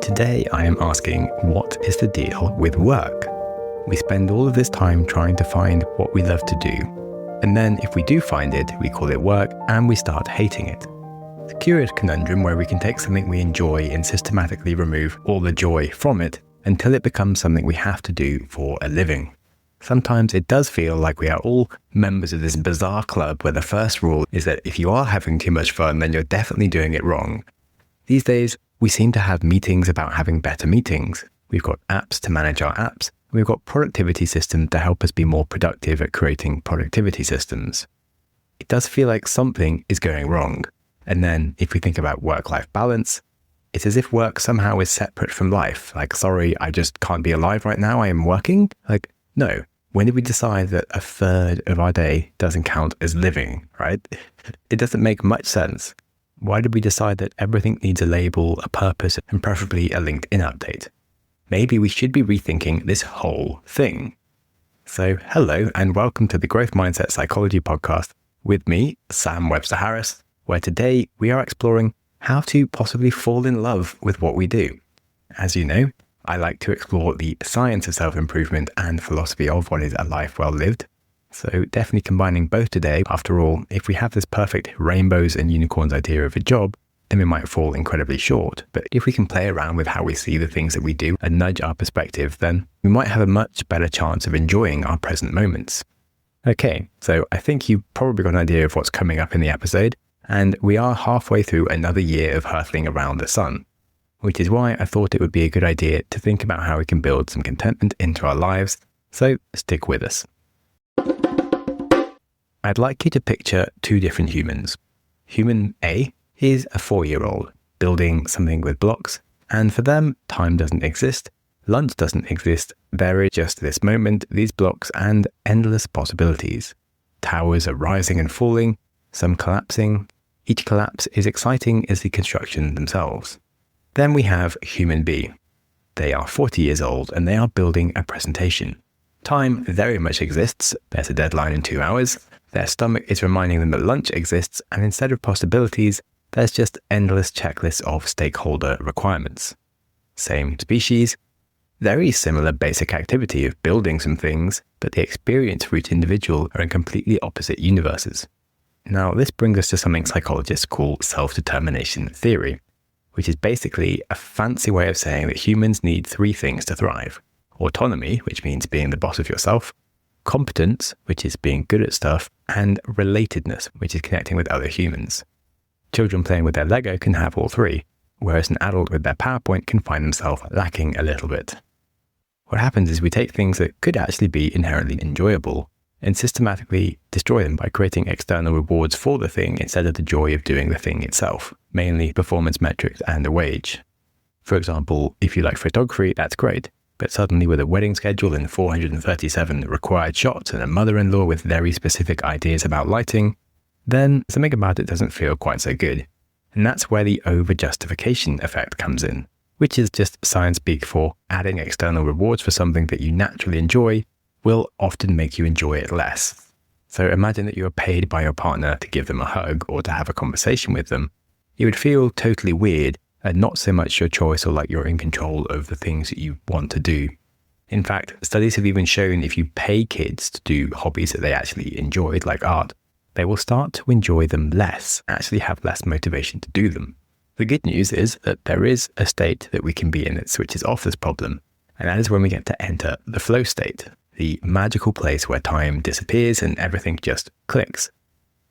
Today I am asking, what is the deal with work? We spend all of this time trying to find what we love to do. And then if we do find it, we call it work and we start hating it. It's a curious conundrum where we can take something we enjoy and systematically remove all the joy from it until it becomes something we have to do for a living. Sometimes it does feel like we are all members of this bizarre club where the first rule is that if you are having too much fun, then you're definitely doing it wrong. These days, we seem to have meetings about having better meetings. We've got apps to manage our apps. We've got productivity systems to help us be more productive at creating productivity systems. It does feel like something is going wrong. And then if we think about work-life balance, it's as if work somehow is separate from life. Like, sorry, I just can't be alive right now. I am working. Like, no. When did we decide that a third of our day doesn't count as living, right? It doesn't make much sense. Why did we decide that everything needs a label, a purpose, and preferably a LinkedIn update? Maybe we should be rethinking this whole thing. So, hello and welcome to the Growth Mindset Psychology Podcast with me, Sam Webster Harris, where today we are exploring how to possibly fall in love with what we do. As you know, I like to explore the science of self-improvement and philosophy of what is a life well lived. So definitely combining both today. After all, if we have this perfect rainbows and unicorns idea of a job, then we might fall incredibly short. But if we can play around with how we see the things that we do and nudge our perspective, then we might have a much better chance of enjoying our present moments. Okay, so I think you've probably got an idea of what's coming up in the episode, and we are halfway through another year of hurtling around the sun. Which is why I thought it would be a good idea to think about how we can build some contentment into our lives, so stick with us. I'd like you to picture two different humans. Human A is a 4-year-old building something with blocks, and for them, time doesn't exist, lunch doesn't exist, there is just this moment, these blocks, and endless possibilities. Towers are rising and falling, some collapsing. Each collapse is exciting as the construction themselves. Then we have Human B. They are 40 years old and they are building a presentation. Time very much exists. There's a deadline in 2 hours. Their stomach is reminding them that lunch exists, and instead of possibilities, there's just endless checklists of stakeholder requirements. Same species, very similar basic activity of building some things, but the experience for each individual are in completely opposite universes. Now, this brings us to something psychologists call self-determination theory, which is basically a fancy way of saying that humans need 3 things to thrive. Autonomy, which means being the boss of yourself, competence, which is being good at stuff, and relatedness, which is connecting with other humans. Children playing with their Lego can have all 3, whereas an adult with their PowerPoint can find themselves lacking a little bit. What happens is we take things that could actually be inherently enjoyable and systematically destroy them by creating external rewards for the thing instead of the joy of doing the thing itself, mainly performance metrics and a wage. For example, if you like photography, that's great, but suddenly with a wedding schedule and 437 required shots and a mother-in-law with very specific ideas about lighting, then something about it doesn't feel quite so good. And that's where the over-justification effect comes in, which is just science speak for adding external rewards for something that you naturally enjoy will often make you enjoy it less. So imagine that you are paid by your partner to give them a hug or to have a conversation with them. It would feel totally weird and not so much your choice or like you're in control of the things that you want to do. In fact, studies have even shown if you pay kids to do hobbies that they actually enjoyed, like art, they will start to enjoy them less, actually have less motivation to do them. The good news is that there is a state that we can be in that switches off this problem, and that is when we get to enter the flow state, the magical place where time disappears and everything just clicks.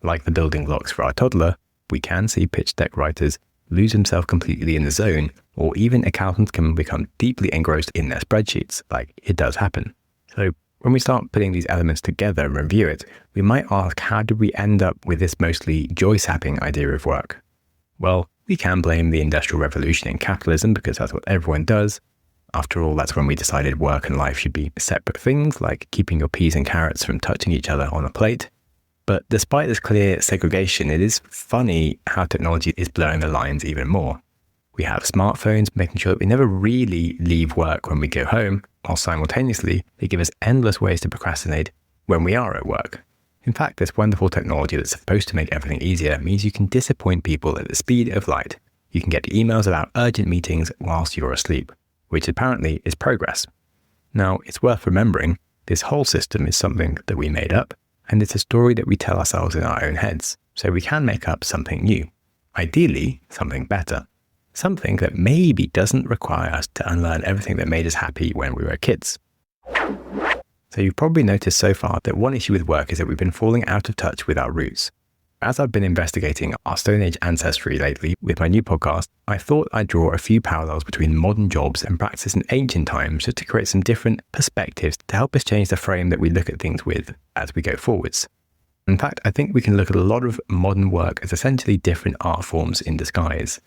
Like the building blocks for our toddler, we can see pitch deck writers lose themselves completely in the zone, or even accountants can become deeply engrossed in their spreadsheets, like it does happen. So when we start putting these elements together and review it, we might ask, how did we end up with this mostly joy-sapping idea of work? Well, we can blame the Industrial Revolution and capitalism because that's what everyone does. After all, that's when we decided work and life should be separate things, like keeping your peas and carrots from touching each other on a plate. But despite this clear segregation, it is funny how technology is blurring the lines even more. We have smartphones making sure that we never really leave work when we go home, while simultaneously they give us endless ways to procrastinate when we are at work. In fact, this wonderful technology that's supposed to make everything easier means you can disappoint people at the speed of light. You can get emails about urgent meetings whilst you're asleep, which apparently is progress. Now, it's worth remembering this whole system is something that we made up, and it's a story that we tell ourselves in our own heads, so we can make up something new. Ideally, something better. Something that maybe doesn't require us to unlearn everything that made us happy when we were kids. So you've probably noticed so far that one issue with work is that we've been falling out of touch with our roots. As I've been investigating our Stone Age ancestry lately with my new podcast, I thought I'd draw a few parallels between modern jobs and practice in ancient times just to create some different perspectives to help us change the frame that we look at things with as we go forwards. In fact, I think we can look at a lot of modern work as essentially different art forms in disguise.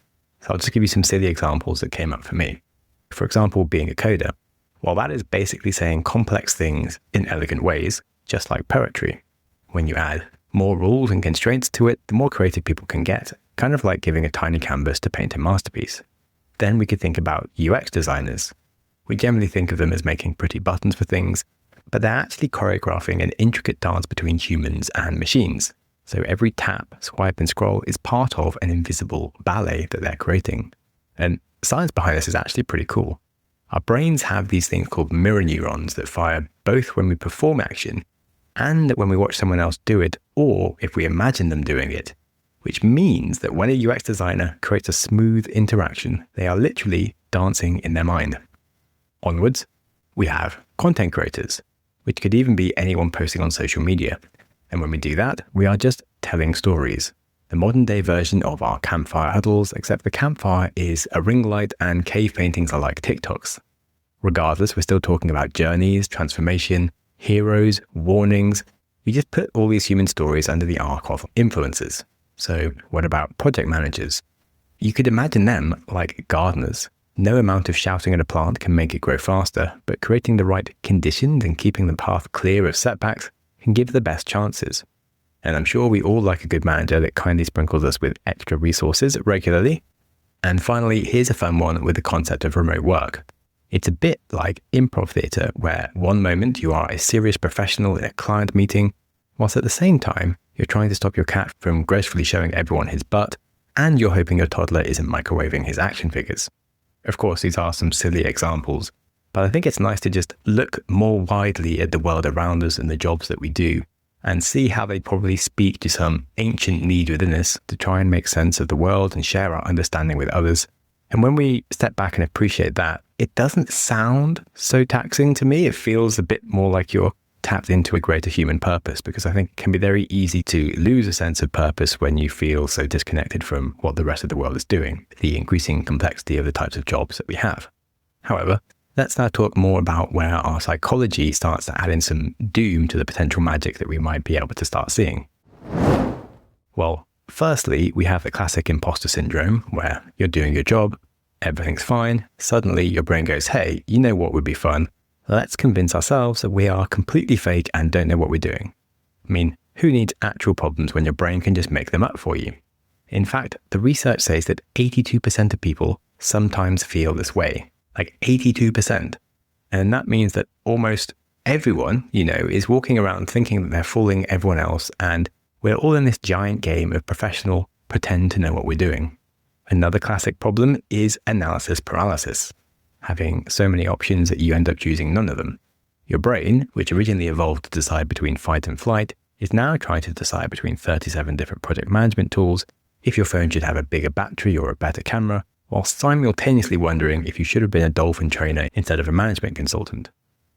So I'll just give you some silly examples that came up for me. For example, being a coder. Well, that is basically saying complex things in elegant ways, just like poetry. When you add more rules and constraints to it, the more creative people can get, kind of like giving a tiny canvas to paint a masterpiece. Then we could think about UX designers. We generally think of them as making pretty buttons for things, but they're actually choreographing an intricate dance between humans and machines. So every tap, swipe, and scroll is part of an invisible ballet that they're creating. And science behind this is actually pretty cool. Our brains have these things called mirror neurons that fire both when we perform action and when we watch someone else do it, or if we imagine them doing it, which means that when a UX designer creates a smooth interaction, they are literally dancing in their mind. Onwards, we have content creators, which could even be anyone posting on social media. And when we do that, we are just telling stories. The modern day version of our campfire huddles, except the campfire is a ring light and cave paintings are like TikToks. Regardless, we're still talking about journeys, transformation, heroes, warnings. We just put all these human stories under the arc of influencers. So what about project managers? You could imagine them like gardeners. No amount of shouting at a plant can make it grow faster, but creating the right conditions and keeping the path clear of setbacks can give the best chances. And I'm sure we all like a good manager that kindly sprinkles us with extra resources regularly. And finally, here's a fun one with the concept of remote work. It's a bit like improv theatre, where one moment you are a serious professional in a client meeting, whilst at the same time, you're trying to stop your cat from gracefully showing everyone his butt, and you're hoping your toddler isn't microwaving his action figures. Of course, these are some silly examples, but I think it's nice to just look more widely at the world around us and the jobs that we do, and see how they probably speak to some ancient need within us to try and make sense of the world and share our understanding with others. And when we step back and appreciate that, it doesn't sound so taxing to me. It feels a bit more like you're tapped into a greater human purpose, because I think it can be very easy to lose a sense of purpose when you feel so disconnected from what the rest of the world is doing, the increasing complexity of the types of jobs that we have. However, let's now talk more about where our psychology starts to add in some doom to the potential magic that we might be able to start seeing. Well, firstly, we have the classic imposter syndrome, where you're doing your job, everything's fine, suddenly your brain goes, hey, you know what would be fun? Let's convince ourselves that we are completely fake and don't know what we're doing. I mean, who needs actual problems when your brain can just make them up for you? In fact, the research says that 82% of people sometimes feel this way, like 82%. And that means that almost everyone, is walking around thinking that they're fooling everyone else, and we're all in this giant game of professional pretend to know what we're doing. Another classic problem is analysis paralysis, having so many options that you end up choosing none of them. Your brain, which originally evolved to decide between fight and flight, is now trying to decide between 37 different project management tools, if your phone should have a bigger battery or a better camera, while simultaneously wondering if you should have been a dolphin trainer instead of a management consultant.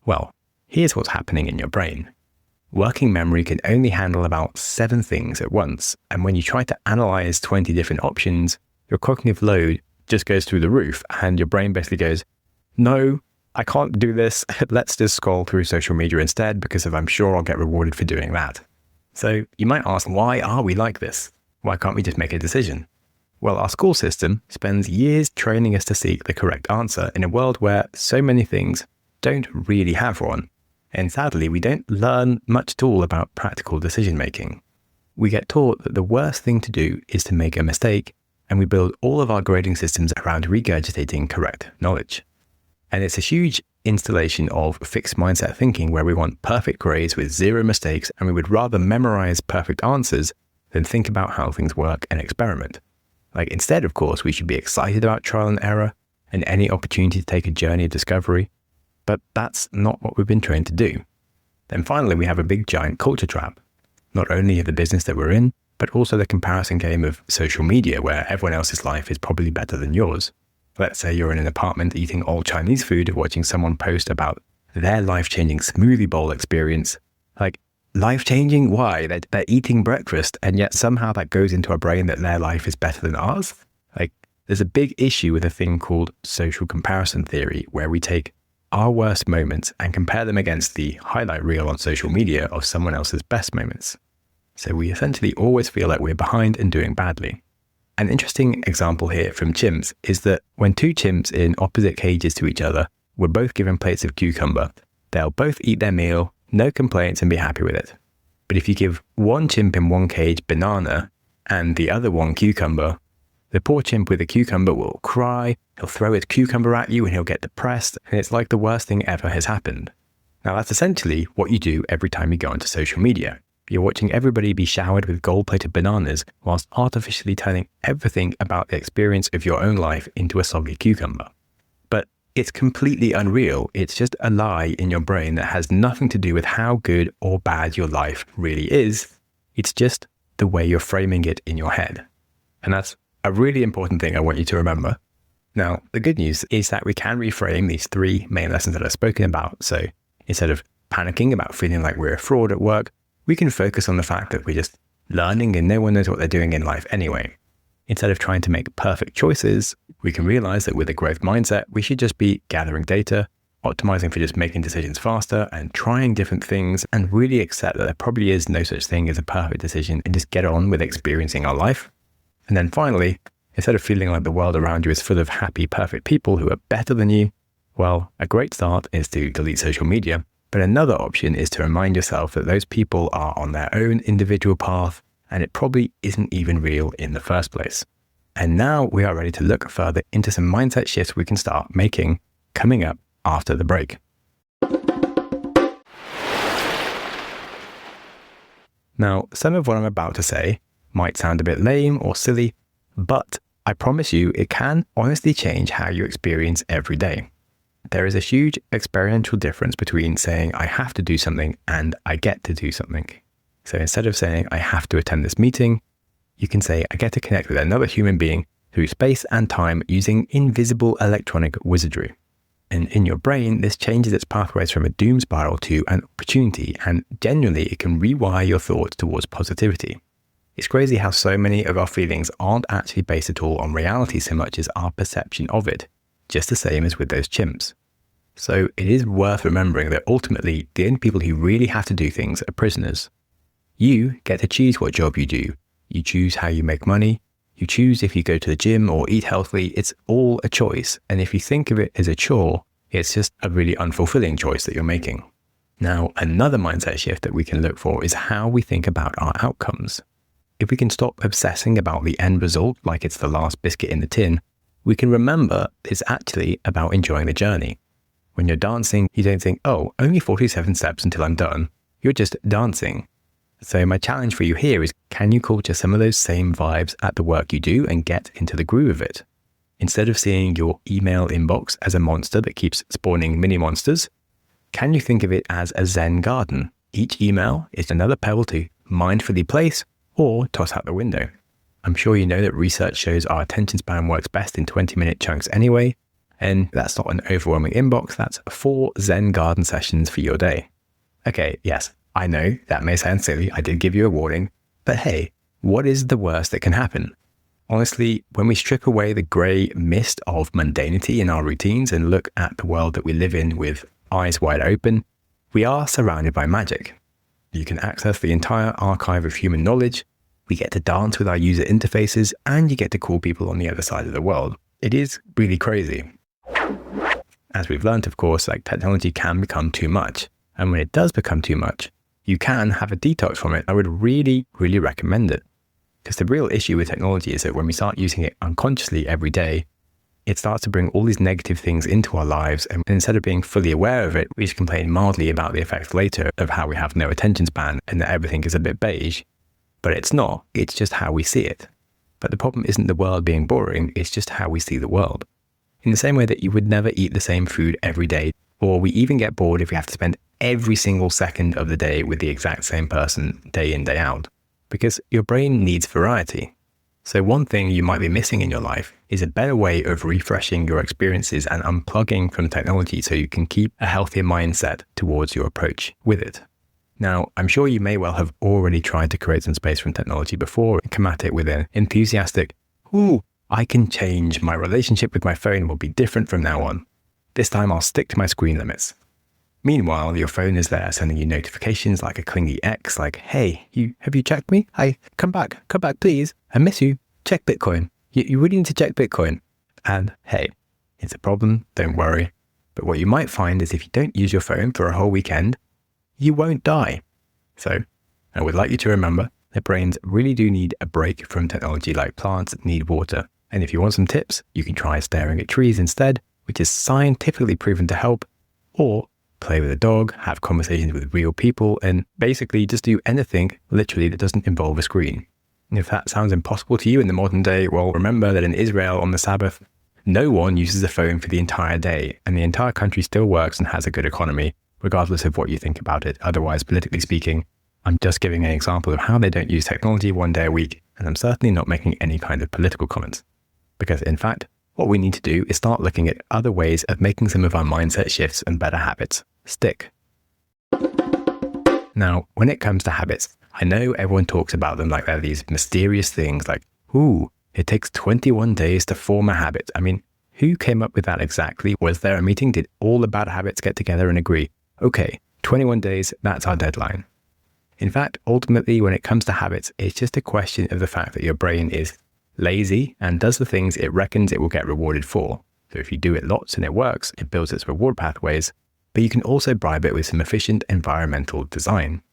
Well, here's what's happening in your brain. Working memory can only handle about 7 things at once, and when you try to analyze 20 different options, your cognitive load just goes through the roof, and your brain basically goes, no, I can't do this. Let's just scroll through social media instead, because I'm sure I'll get rewarded for doing that. So you might ask, why are we like this? Why can't we just make a decision? Well, our school system spends years training us to seek the correct answer in a world where so many things don't really have one. And sadly, we don't learn much at all about practical decision making. We get taught that the worst thing to do is to make a mistake, and we build all of our grading systems around regurgitating correct knowledge. And it's a huge installation of fixed mindset thinking where we want perfect grades with 0 mistakes, and we would rather memorize perfect answers than think about how things work and experiment. Like instead, of course, we should be excited about trial and error and any opportunity to take a journey of discovery. But that's not what we've been trained to do. Then finally, we have a big giant culture trap, not only of the business that we're in, but also the comparison game of social media where everyone else's life is probably better than yours. Let's say you're in an apartment eating old Chinese food, watching someone post about their life-changing smoothie bowl experience. Like, life-changing? Why? They're eating breakfast, and yet somehow that goes into our brain that their life is better than ours? Like, there's a big issue with a thing called social comparison theory, where we take our worst moments and compare them against the highlight reel on social media of someone else's best moments. So we essentially always feel like we're behind and doing badly. An interesting example here from chimps is that when two chimps in opposite cages to each other were both given plates of cucumber, they'll both eat their meal, no complaints, and be happy with it. But if you give one chimp in one cage banana and the other one cucumber, the poor chimp with the cucumber will cry, he'll throw his cucumber at you and he'll get depressed, and it's like the worst thing ever has happened. Now that's essentially what you do every time you go onto social media. You're watching everybody be showered with gold-plated bananas whilst artificially turning everything about the experience of your own life into a soggy cucumber. But it's completely unreal. It's just a lie in your brain that has nothing to do with how good or bad your life really is. It's just the way you're framing it in your head. And that's a really important thing I want you to remember. Now, the good news is that we can reframe these three main lessons that I've spoken about. So instead of panicking about feeling like we're a fraud at work, we can focus on the fact that we're just learning and no one knows what they're doing in life anyway. Instead of trying to make perfect choices, we can realize that with a growth mindset, we should just be gathering data, optimizing for just making decisions faster and trying different things, and really accept that there probably is no such thing as a perfect decision and just get on with experiencing our life. And then finally, instead of feeling like the world around you is full of happy, perfect people who are better than you, well, a great start is to delete social media. But another option is to remind yourself that those people are on their own individual path and it probably isn't even real in the first place. And now we are ready to look further into some mindset shifts we can start making coming up after the break. Now, some of what I'm about to say might sound a bit lame or silly, but I promise you it can honestly change how you experience every day. There is a huge experiential difference between saying I have to do something and I get to do something. So instead of saying I have to attend this meeting, you can say I get to connect with another human being through space and time using invisible electronic wizardry. And in your brain, this changes its pathways from a doom spiral to an opportunity, and generally it can rewire your thoughts towards positivity. It's crazy how so many of our feelings aren't actually based at all on reality so much as our perception of it, just the same as with those chimps. So it is worth remembering that ultimately the only people who really have to do things are prisoners. You get to choose what job you do. You choose how you make money. You choose if you go to the gym or eat healthily. It's all a choice. And if you think of it as a chore, it's just a really unfulfilling choice that you're making. Now, another mindset shift that we can look for is how we think about our outcomes. If we can stop obsessing about the end result like it's the last biscuit in the tin, we can remember it's actually about enjoying the journey. When you're dancing, you don't think, oh, only 47 steps until I'm done. You're just dancing. So my challenge for you here is, can you culture some of those same vibes at the work you do and get into the groove of it? Instead of seeing your email inbox as a monster that keeps spawning mini monsters, can you think of it as a Zen garden? Each email is another pebble to mindfully place or toss out the window. I'm sure you know that research shows our attention span works best in 20-minute chunks anyway, and that's not an overwhelming inbox, that's 4 Zen garden sessions for your day. Okay, yes, I know that may sound silly, I did give you a warning, but hey, what is the worst that can happen? Honestly, when we strip away the grey mist of mundanity in our routines and look at the world that we live in with eyes wide open, we are surrounded by magic. You can access the entire archive of human knowledge, we get to dance with our user interfaces, and you get to call people on the other side of the world. It is really crazy. As we've learned, of course, technology can become too much. And when it does become too much, you can have a detox from it. I would really, really recommend it. Because the real issue with technology is that when we start using it unconsciously every day, it starts to bring all these negative things into our lives. And instead of being fully aware of it, we just complain mildly about the effects later of how we have no attention span and that everything is a bit beige. But it's not. It's just how we see it. But the problem isn't the world being boring, it's just how we see the world. In the same way that you would never eat the same food every day, or we even get bored if we have to spend every single second of the day with the exact same person day in, day out. Because your brain needs variety. So one thing you might be missing in your life is a better way of refreshing your experiences and unplugging from technology so you can keep a healthier mindset towards your approach with it. Now, I'm sure you may well have already tried to create some space from technology before and come at it with an enthusiastic, "Ooh, I can change. My relationship with my phone will be different from now on. This time I'll stick to my screen limits." Meanwhile, your phone is there sending you notifications like a clingy ex, like, "Hey, have you checked me? Come back, please. I miss you. Check Bitcoin. You really need to check Bitcoin." And hey, it's a problem, don't worry. But what you might find is if you don't use your phone for a whole weekend, you won't die. So I would like you to remember that brains really do need a break from technology like plants need water. And if you want some tips, you can try staring at trees instead, which is scientifically proven to help, or play with a dog, have conversations with real people, and basically just do anything literally that doesn't involve a screen. And if that sounds impossible to you in the modern day, well, remember that in Israel on the Sabbath, no one uses a phone for the entire day, and the entire country still works and has a good economy, regardless of what you think about it. Otherwise, politically speaking, I'm just giving an example of how they don't use technology one day a week, and I'm certainly not making any kind of political comments. Because in fact, what we need to do is start looking at other ways of making some of our mindset shifts and better habits stick. Now, when it comes to habits, I know everyone talks about them like they're these mysterious things like, "Ooh, it takes 21 days to form a habit." I mean, who came up with that exactly? Was there a meeting? Did all the bad habits get together and agree, okay, 21 days, that's our deadline? In fact, ultimately, when it comes to habits, it's just a question of the fact that your brain is lazy and does the things it reckons it will get rewarded for. So if you do it lots and it works, it builds its reward pathways, but you can also bribe it with some efficient environmental design.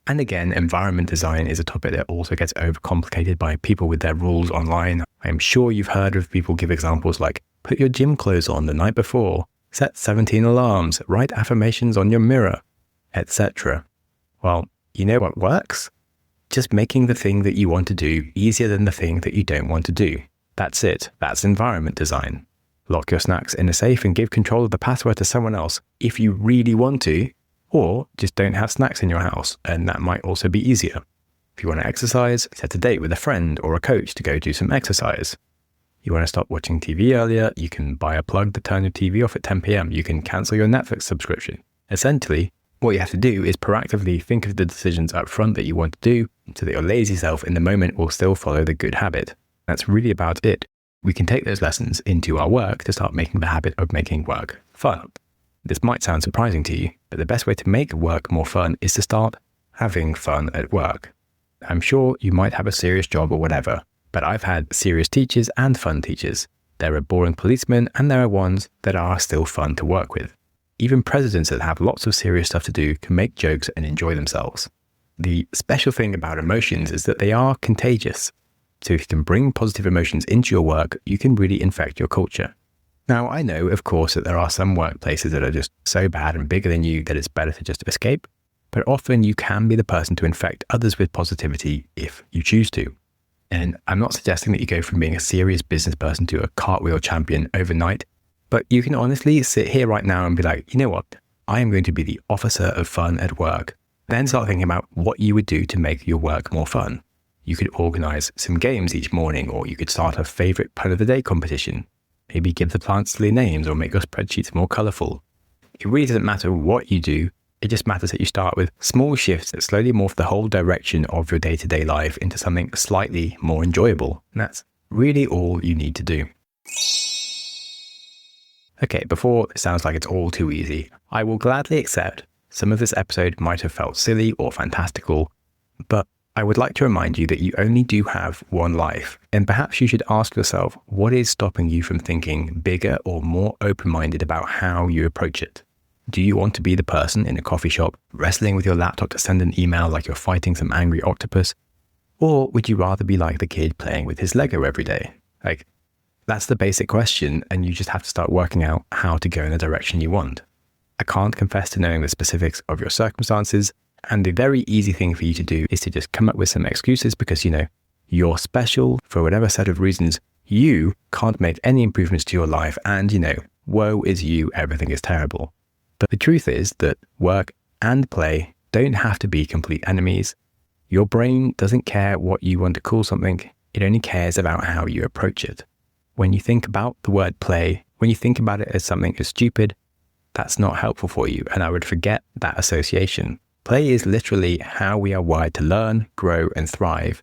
And again, environment design is a topic that also gets overcomplicated by people with their rules online. I'm sure you've heard of people give examples like, put your gym clothes on the night before, set 17 alarms, write affirmations on your mirror, etc. Well, you know what works? Just making the thing that you want to do easier than the thing that you don't want to do. That's it. That's environment design. Lock your snacks in a safe and give control of the password to someone else if you really want to, or just don't have snacks in your house, and that might also be easier. If you want to exercise, set a date with a friend or a coach to go do some exercise. You want to stop watching TV earlier, you can buy a plug to turn your TV off at 10 p.m. You can cancel your Netflix subscription. Essentially, what you have to do is proactively think of the decisions up front that you want to do so that your lazy self in the moment will still follow the good habit. That's really about it. We can take those lessons into our work to start making the habit of making work fun. This might sound surprising to you, but the best way to make work more fun is to start having fun at work. I'm sure you might have a serious job or whatever, but I've had serious teachers and fun teachers. There are boring policemen and there are ones that are still fun to work with. Even presidents that have lots of serious stuff to do can make jokes and enjoy themselves. The special thing about emotions is that they are contagious. So if you can bring positive emotions into your work, you can really infect your culture. Now, I know, of course, that there are some workplaces that are just so bad and bigger than you that it's better to just escape, but often you can be the person to infect others with positivity if you choose to. And I'm not suggesting that you go from being a serious business person to a cartwheel champion overnight, but you can honestly sit here right now and be like, you know what? I am going to be the officer of fun at work. Then start thinking about what you would do to make your work more fun. You could organize some games each morning, or you could start a favorite pun of the day competition. Maybe give the plants silly names or make your spreadsheets more colorful. It really doesn't matter what you do. It just matters that you start with small shifts that slowly morph the whole direction of your day-to-day life into something slightly more enjoyable. And that's really all you need to do. Okay, before it sounds like it's all too easy, I will gladly accept some of this episode might have felt silly or fantastical, but I would like to remind you that you only do have one life, and perhaps you should ask yourself, what is stopping you from thinking bigger or more open-minded about how you approach it? Do you want to be the person in a coffee shop wrestling with your laptop to send an email like you're fighting some angry octopus? Or would you rather be like the kid playing with his Lego every day? That's the basic question, and you just have to start working out how to go in the direction you want. I can't confess to knowing the specifics of your circumstances, and the very easy thing for you to do is to just come up with some excuses because, You're special for whatever set of reasons. You can't make any improvements to your life, and woe is you, everything is terrible. But the truth is that work and play don't have to be complete enemies. Your brain doesn't care what you want to call something, it only cares about how you approach it. When you think about the word play, when you think about it as something as stupid, that's not helpful for you, and I would forget that association. Play is literally how we are wired to learn, grow, and thrive,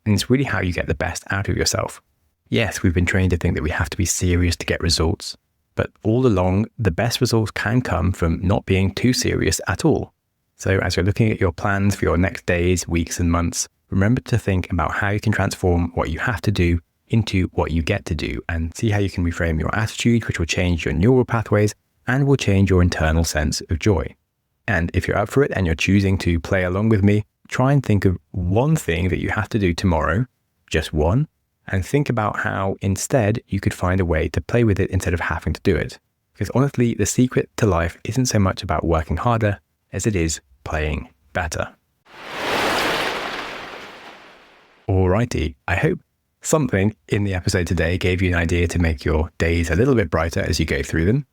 and it's really how you get the best out of yourself. Yes, we've been trained to think that we have to be serious to get results, but all along, the best results can come from not being too serious at all. So as you're looking at your plans for your next days, weeks, and months, remember to think about how you can transform what you have to do into what you get to do, and see how you can reframe your attitude, which will change your neural pathways and will change your internal sense of joy. And if you're up for it and you're choosing to play along with me, try and think of one thing that you have to do tomorrow, just one, and think about how instead you could find a way to play with it instead of having to do it. Because honestly, the secret to life isn't so much about working harder as it is playing better. Alrighty, I hope something in the episode today gave you an idea to make your days a little bit brighter as you go through them.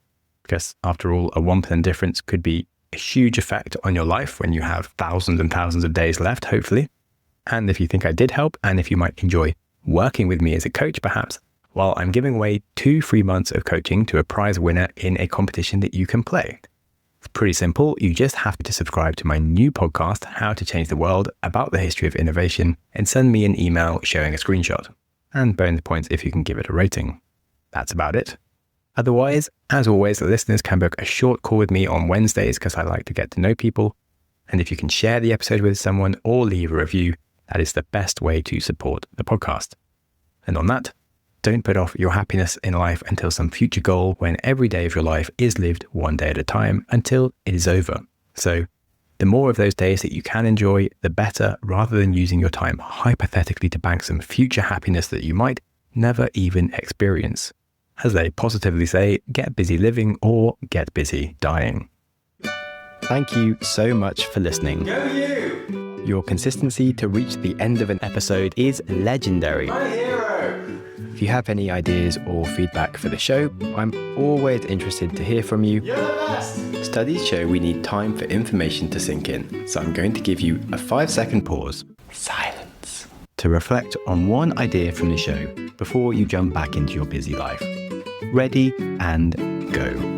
Because after all, a 1% difference could be a huge effect on your life when you have thousands and thousands of days left, hopefully. And if you think I did help, and if you might enjoy working with me as a coach perhaps, well, I'm giving away 2 free months of coaching to a prize winner in a competition that you can play. It's pretty simple. You just have to subscribe to my new podcast, How to Change the World, about the history of innovation, and send me an email showing a screenshot. And bonus points if you can give it a rating. That's about it. Otherwise, as always, the listeners can book a short call with me on Wednesdays because I like to get to know people. And if you can share the episode with someone or leave a review, that is the best way to support the podcast. And on that, don't put off your happiness in life until some future goal when every day of your life is lived one day at a time until it is over. So the more of those days that you can enjoy, the better, rather than using your time hypothetically to bank some future happiness that you might never even experience. As they positively say, get busy living or get busy dying. Thank you so much for listening. Go you! Your consistency to reach the end of an episode is legendary. My hero! If you have any ideas or feedback for the show, I'm always interested to hear from you. You're the best! Studies show we need time for information to sink in, so I'm going to give you a 5-second pause. Silence. To reflect on one idea from the show before you jump back into your busy life. Ready and go.